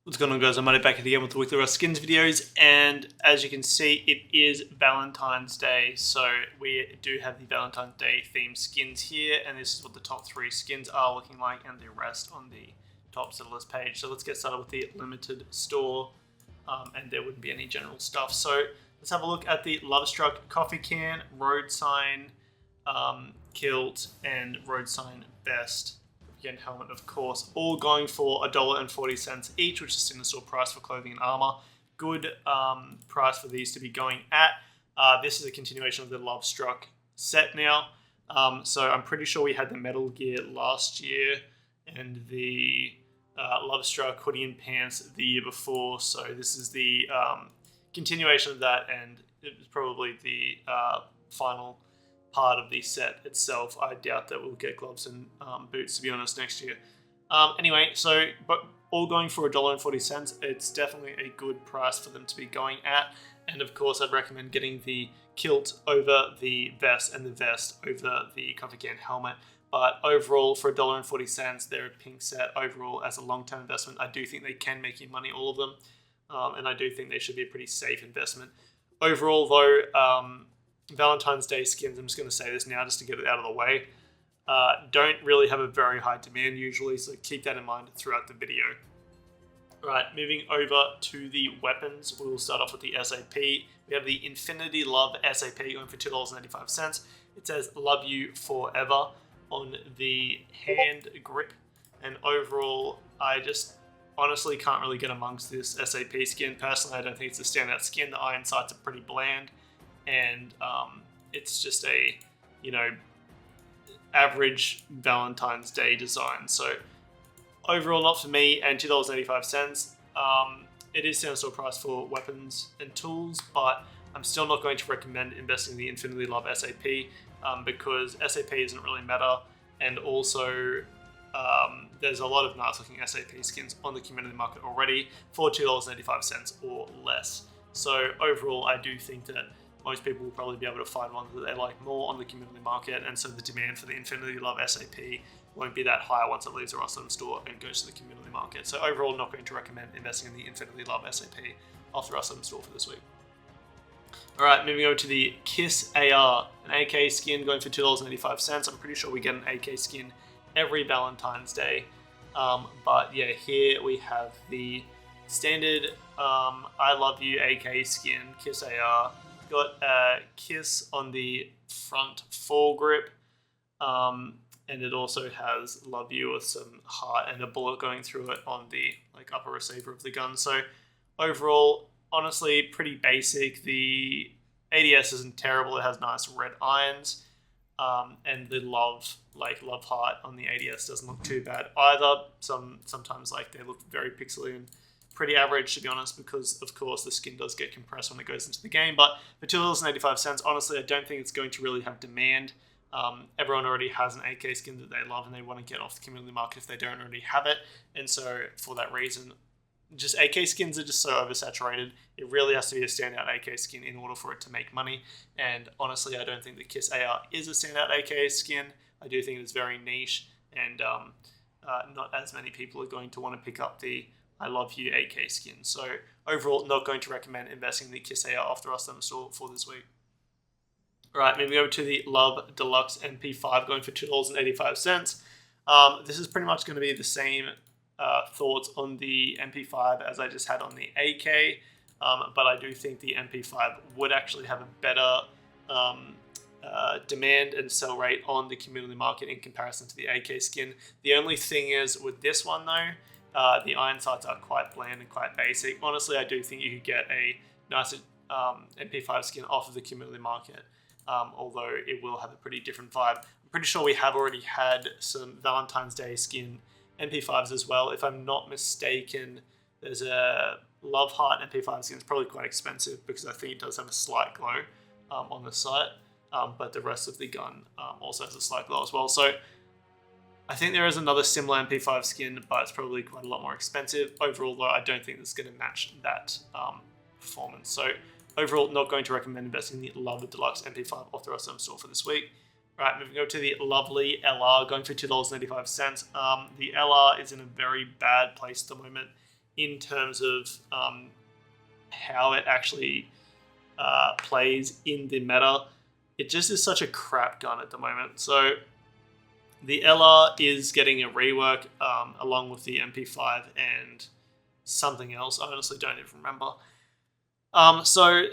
What's going on, guys? I'm Mighty back again with the weekly Rush Skins videos, and as you can see, it is Valentine's Day, so we do have the Valentine's Day themed skins here, and this is what the top 3 skins are looking like, and the rest on the top of the list page. So let's get started with the limited store, and there wouldn't be any general stuff. So let's have a look at the Love Struck coffee can, road sign, kilt, and road sign vest. Again, helmet, of course, all going for $1.40 each, which is single store price for clothing and armor. Good price for these to be going at. This is a continuation of the Love Struck set now. So I'm pretty sure we had the Metal Gear last year and the Love Struck hoodie and pants the year before. So this is the continuation of that, and it was probably the final part of the set itself. I doubt that we'll get gloves and boots, to be honest, next year. Anyway, so but all going for $1.40. It's definitely a good price for them to be going at. And of course, I'd recommend getting the kilt over the vest and the vest over the coffee can helmet. But overall, for $1.40, they're a pink set. Overall, as a long-term investment, I do think they can make you money, all of them. And I do think they should be a pretty safe investment. Overall, though, Valentine's Day skins, I'm just going to say this now just to get it out of the way, don't really have a very high demand usually, so keep that in mind throughout the video. Alright, moving over to the weapons, we'll start off with the SAP. We have the Infinity Love SAP going for $2.85. It says Love You Forever on the hand grip, and overall, I just honestly can't really get amongst this SAP skin. Personally, I don't think it's a standout skin. The iron sights are pretty bland, and it's just a, average Valentine's Day design. So overall, not for me, and $2.85. It is standard store price for weapons and tools, but I'm still not going to recommend investing in the Infinity Love SAP because SAP isn't really meta, and also there's a lot of nice looking SAP skins on the community market already for $2.85 or less. So overall, I do think that most people will probably be able to find ones that they like more on the community market, and so the demand for the Infinity Love SAP won't be that high once it leaves the Rust store and goes to the community market. So overall, not going to recommend investing in the Infinity Love SAP off the Rust store for this week. Alright, moving over to the Kiss AR, an AK skin going for $2.85. I'm pretty sure we get an AK skin every Valentine's Day. But yeah, here we have the standard I Love You AK skin, Kiss AR. Got a kiss on the front foregrip, and it also has Love You with some heart and a bullet going through it on the upper receiver of the gun. So overall, honestly, pretty basic. The ADS isn't terrible. It has nice red irons, and the love heart on the ADS doesn't look too bad either. Sometimes they look very pixely and pretty average, to be honest, because of course the skin does get compressed when it goes into the game. But for $2.85, honestly, I don't think it's going to really have demand. Everyone already has an AK skin that they love, and they want to get off the community market if they don't already have it. And so for that reason, just AK skins are just so oversaturated. It really has to be a standout AK skin in order for it to make money. And honestly, I don't think the Kiss AR is a standout AK skin. I do think it's very niche, and not as many people are going to want to pick up the I Love You AK skin. So overall, not going to recommend investing in the Kiss AR off the Rust store for this week. Alright, moving over to the Love Deluxe MP5 going for $2.85. This is pretty much going to be the same thoughts on the MP5 as I just had on the AK, but I do think the MP5 would actually have a better demand and sell rate on the community market in comparison to the AK skin. The only thing is with this one though, the iron sights are quite bland and quite basic. Honestly, I do think you could get a nicer MP5 skin off of the community market, although it will have a pretty different vibe. I'm pretty sure we have already had some Valentine's Day skin MP5s as well. If I'm not mistaken, there's a Love Heart MP5 skin. It's probably quite expensive because I think it does have a slight glow on the site, but the rest of the gun also has a slight glow as well. So I think there is another similar MP5 skin, but it's probably quite a lot more expensive. Overall, though, I don't think it's going to match that performance. So overall, not going to recommend investing in the Love Deluxe MP5 off the Rust store for this week. Right, moving over to the lovely LR, going for $2.85. The LR is in a very bad place at the moment. in terms of how it actually plays in the meta. It just is such a crap gun at the moment. So the LR is getting a rework along with the MP5 and something else. I honestly don't even remember. So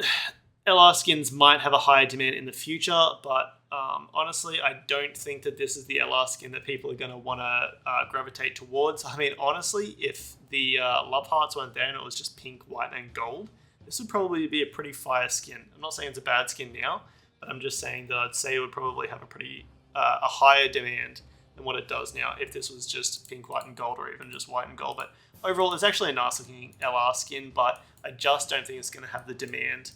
LR skins might have a higher demand in the future, but honestly, I don't think that this is the LR skin that people are going to want to gravitate towards. I mean, honestly, if the Love Hearts weren't there and it was just pink, white, and gold, this would probably be a pretty fire skin. I'm not saying it's a bad skin now, but I'm just saying that I'd say it would probably have a higher demand than what it does now if this was just pink, white, and gold, or even just white and gold. But overall, it's actually a nice looking LR skin, but I just don't think it's going to have the demand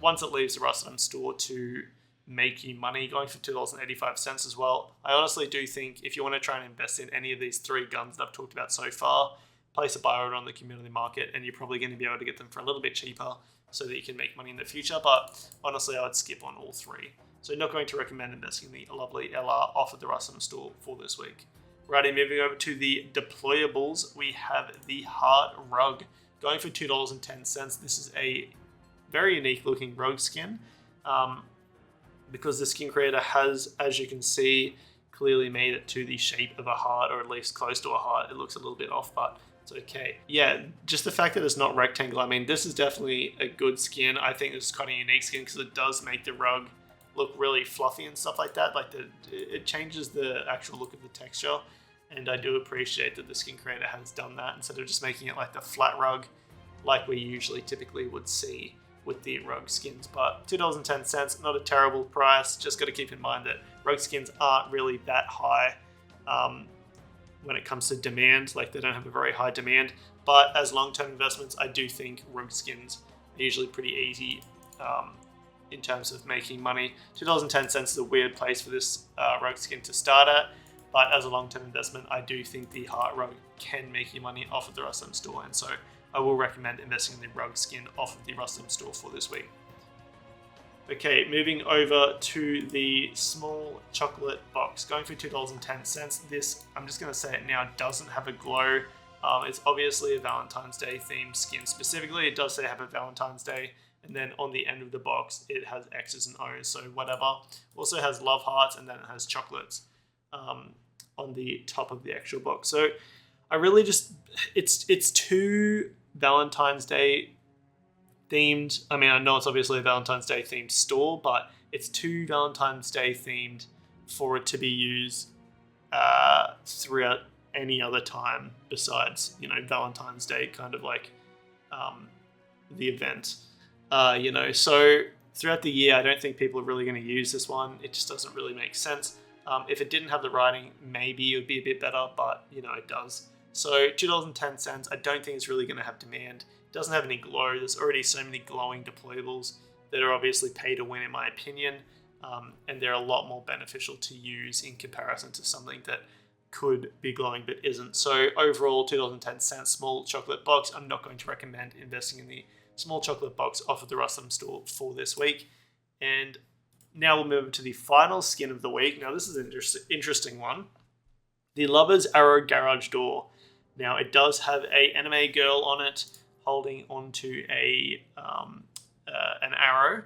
once it leaves the Rustum store to make you money, going for $2.85 as well. I honestly do think if you want to try and invest in any of these three guns that I've talked about so far, place a buy order on the community market, and you're probably going to be able to get them for a little bit cheaper so that you can make money in the future. But honestly, I would skip on all three. So not going to recommend investing in the lovely LR off of the Rustum store for this week. Righty, moving over to the deployables, we have the Heart Rug going for $2.10. This is a very unique looking rogue skin because the skin creator has, as you can see, clearly made it to the shape of a heart, or at least close to a heart. It looks a little bit off, but it's okay. Yeah, just the fact that it's not rectangle, I mean, this is definitely a good skin. I think this is quite a unique skin because it does make the rug look really fluffy and stuff like that. Like it changes the actual look of the texture, and I do appreciate that the skin creator has done that instead of just making it like the flat rug like we usually typically would see with the rogue skins. But $2.10, not a terrible price. Just got to keep in mind that rogue skins aren't really that high when it comes to demand. Like, they don't have a very high demand, but as long-term investments, I do think rogue skins are usually pretty easy in terms of making money. $2.10 is a weird place for this rogue skin to start at, but as a long-term investment, I do think the Heart Rogue can make you money off of the Rustum store, and so I will recommend investing in the rogue skin off of the Rustum store for this week. Okay, moving over to the small chocolate box, going for $2.10. This, I'm just going to say it now, doesn't have a glow. It's obviously a Valentine's Day themed skin. Specifically, it does say have a Valentine's Day, and then on the end of the box, it has X's and O's, so whatever. Also has love hearts, and then it has chocolates on the top of the actual box. So I really just, it's too Valentine's Day themed. I mean, I know it's obviously a Valentine's Day themed store, but it's too Valentine's Day themed for it to be used throughout any other time besides, Valentine's Day, kind of like the event. So throughout the year, I don't think people are really going to use this one. It just doesn't really make sense. If it didn't have the writing, maybe it would be a bit better, but it does. So $2.10, I don't think it's really going to have demand. It doesn't have any glow. There's already so many glowing deployables that are obviously pay to win, in my opinion, and they're a lot more beneficial to use in comparison to something that could be glowing but isn't. So overall, $2.10, small chocolate box. I'm not going to recommend investing in the small chocolate box off of the Rustum store for this week. And now we'll move to the final skin of the week. Now, this is an interesting one. The Lover's Arrow Garage Door. Now, it does have a anime girl on it holding onto an arrow.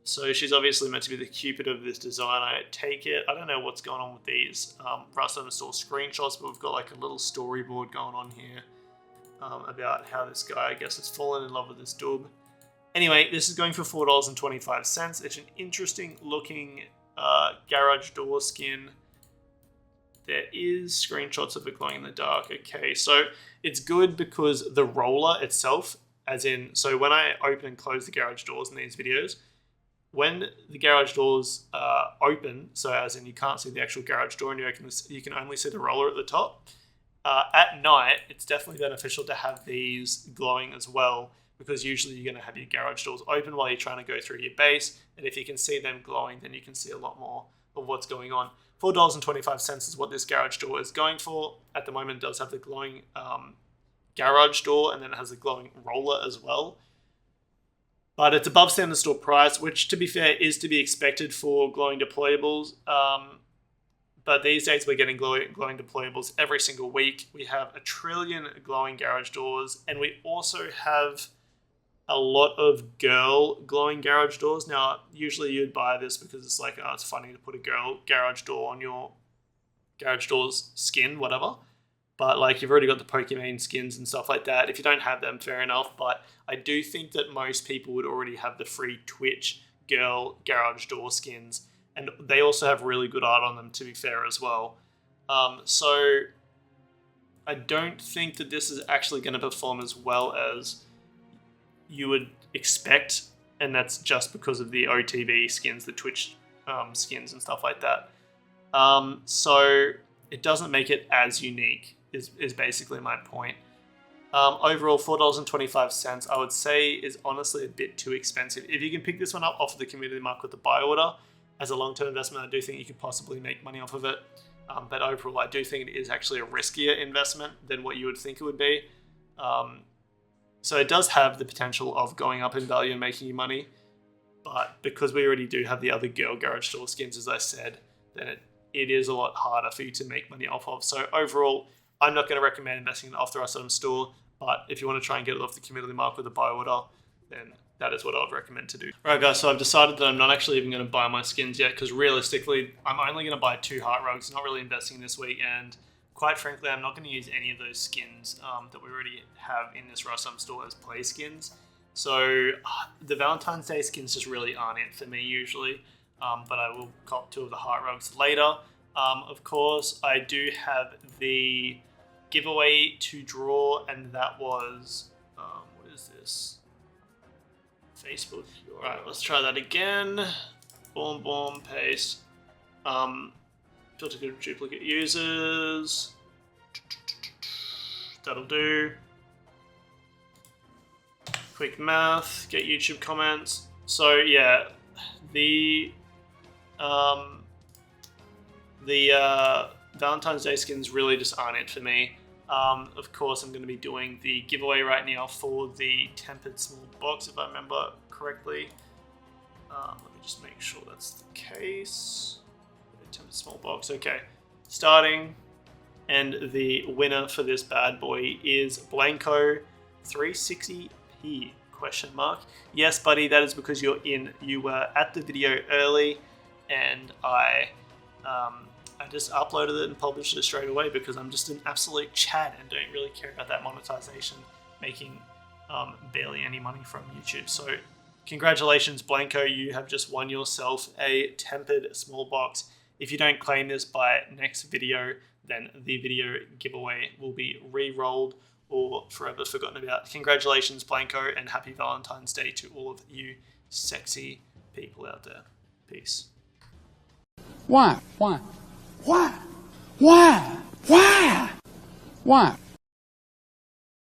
So she's obviously meant to be the Cupid of this design, I take it. I don't know what's going on with these Rustum store screenshots, but we've got like a little storyboard going on here about how this guy, I guess, has fallen in love with this dub. Anyway, this is going for $4.25. It's an interesting looking garage door skin. There is screenshots of it glowing in the dark. Okay, so it's good because the roller itself, so when I open and close the garage doors in these videos, when the garage doors open, so as in you can't see the actual garage door and you can only see the roller at the top, at night, it's definitely beneficial to have these glowing as well, because usually you're going to have your garage doors open while you're trying to go through your base, and if you can see them glowing, then you can see a lot more of what's going on. $4.25 is what this garage door is going for. At the moment, it does have the glowing garage door, and then it has a glowing roller as well. But it's above standard store price, which, to be fair, is to be expected for glowing deployables. But these days we're getting glowing deployables every single week. We have 1 trillion glowing garage doors, and we also have a lot of girl glowing garage doors. Now, usually you'd buy this because it's like, oh, it's funny to put a girl garage door on your garage door's skin, whatever. But like, you've already got the Pokemon skins and stuff like that. If you don't have them, fair enough. But I do think that most people would already have the free Twitch girl garage door skins. And they also have really good art on them, to be fair, as well. So I don't think that this is actually going to perform as well as you would expect. And that's just because of the OTB skins, the Twitch skins and stuff like that. So it doesn't make it as unique, is basically my point. Overall, $4.25, I would say, is honestly a bit too expensive. If you can pick this one up off of the community market with the buy order, as a long-term investment, I do think you could possibly make money off of it. But overall, I do think it is actually a riskier investment than what you would think it would be. So it does have the potential of going up in value and making you money. But because we already do have the other girl garage store skins, as I said, then it is a lot harder for you to make money off of. So overall, I'm not going to recommend investing in the off the item store. But if you want to try and get it off the community market with a buy order, then that is what I would recommend to do. Alright guys, so I've decided that I'm not actually even going to buy my skins yet, because realistically, I'm only going to buy 2 heart rugs, not really investing this week, and quite frankly, I'm not going to use any of those skins that we already have in this Rusum store as play skins. So the Valentine's Day skins just really aren't it for me usually, but I will cop 2 of the heart rugs later. Of course, I do have the giveaway to draw, and that was, what is this? Facebook. Alright, let's try that again. Boom, paste. Filter good duplicate users. That'll do. Quick math, get YouTube comments. So yeah, the Valentine's Day skins really just aren't it for me. Of course, I'm going to be doing the giveaway right now for the tempered small box, if I remember correctly. Let me just make sure that's the case. Tempered small box, okay. Starting, and the winner for this bad boy is Blanco 360p ? Yes, buddy, that is because you were at the video early, and I just uploaded it and published it straight away because I'm just an absolute Chad and don't really care about that monetization, making barely any money from YouTube. So congratulations, Blanco, you have just won yourself a tempered small box. If you don't claim this by next video, then the video giveaway will be re-rolled or forever forgotten about. Congratulations, Blanco, and happy Valentine's Day to all of you sexy people out there. Peace. Why? Why? Why? Why? Why? Why?